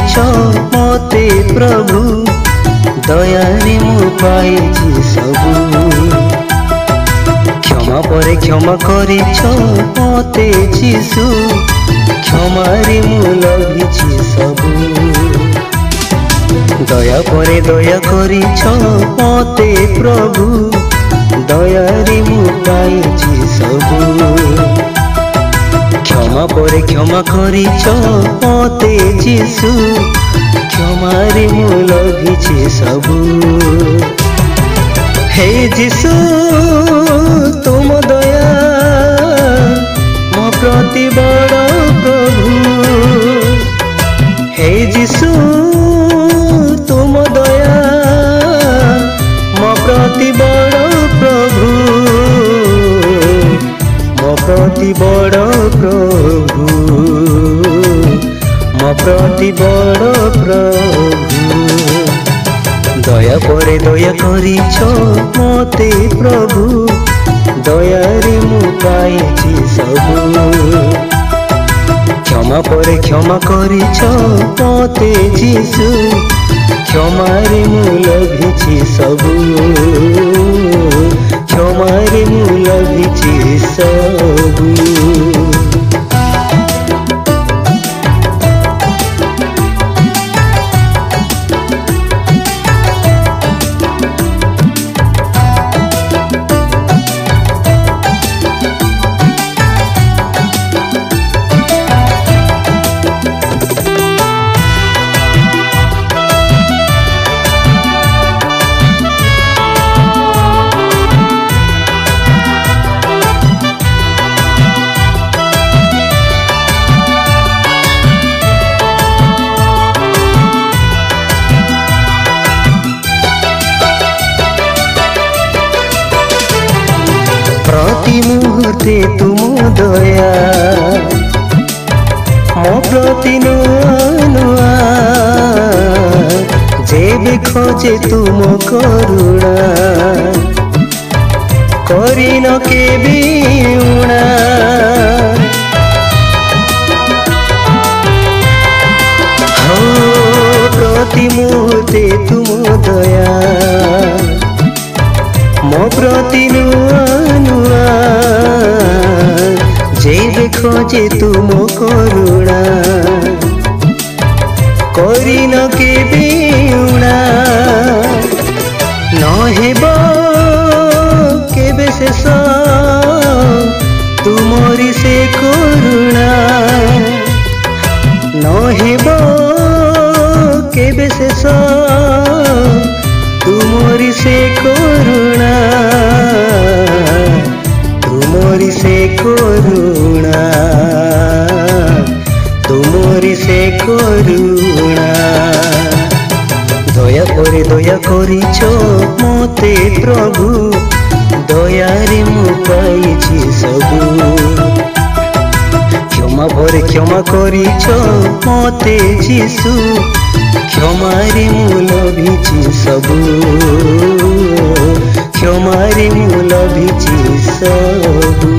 मते प्रभु दयारे मु पाइछि सबु क्षमा परे क्षमा करिछ मते जीशु क्षमारे मु लभिछि सबु दया परे दया करिछ मते प्रभु दयारे मु पाइछि सबु क्षमा परे क्षमा करिछ मते जीशु क्षमारे मु लभिछि सबु हे जीशु तुम दया मो प्रति बड़ प्रभु हे जीशु तुम दया मो प्रति बड़ प्रभु मो प्रति बड़ प्रभु मो प्रति बड़ प्रभु दया परे दया करिछ मते प्रभु दयारे मु पाइछि सबु क्षमा परे क्षमा करिछ मते जीशु क्षमारे मु लभिछि सबु क्षमारे मु लभिछि सबु प्रति मुहूर्ते तुम दया मो प्रति नुआ नुआ जेबे खोजे तुम करुणा करिन केबे उणा हो प्रति मुहूर्ते तुम दया मो प्रति नुआ नुआ जे खोजे तुम करुणा करिन केबे उणा नहेब केबे शेष तुमरी से करुणा नहेब केबे शेष तुमरी से करुणा तुमरी से करुणा तुमरी से करुणा दया परे दया करिछ मते प्रभु दयारे मु पाइछि सबु क्षमा परे क्षमा करिछ मते जीशु क्षमारे मु लभिछि सबु क्षमारे मु लभिछि सबु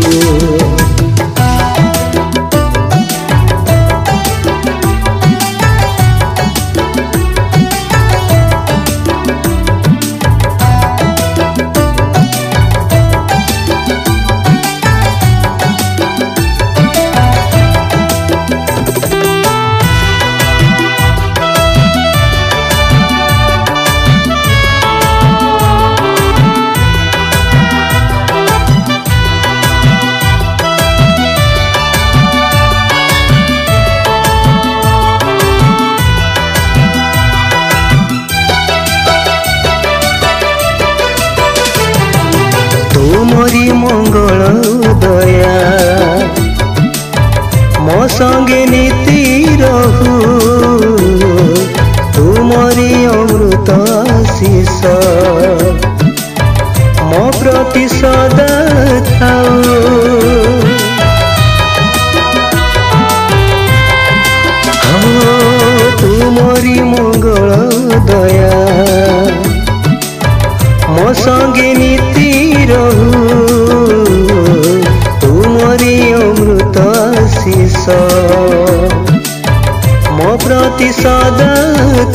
सदा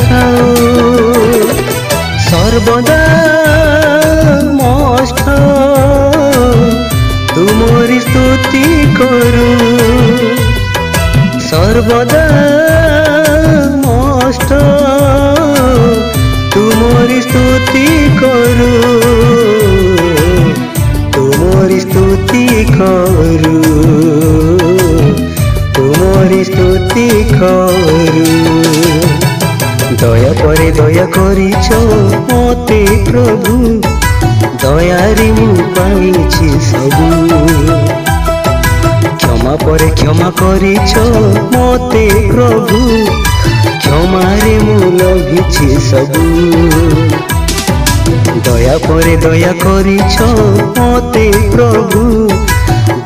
थाओ सर्वदा मस्त तुमरी स्तुति करू सर्वदा मस्त तुमरी स्तुति करू तुमरी स्तुति करू तुमरी स्तुति करू दया परे दया करिछ मते प्रभु दयारे मु पाइछि सबु क्षमा परे क्षमा करिछ मते प्रभु क्षमारे मु लभिछि सबु दया परे दया करिछ मते प्रभु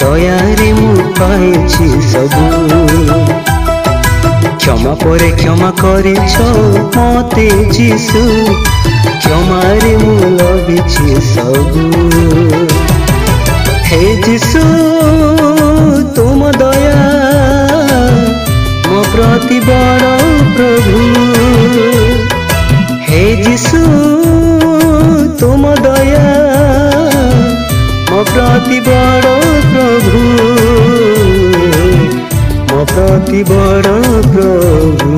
दयारे मु पाइछि सबु क्षमा परे क्षमा करिछ मते जीशु क्षमारे मु लभिछि सबु हे जीशु तुम दया मो प्रति बड़ प्रभु हे जीशु तुम दया मो प्रति बड़ प्रभु मो प्रति बड़ प्रभु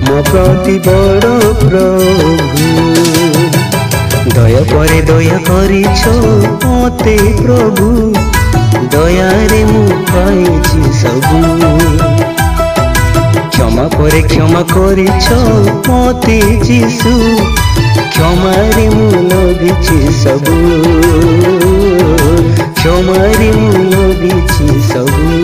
मो प्रति बड़ प्रभु दया परे दया करिछ मते प्रभु दयारे मु पाइछि सबु क्षमा परे क्षमा करिछ मते जीशु क्षमारे मु लभिछि सबु क्षमारे मु लभिछि सबु।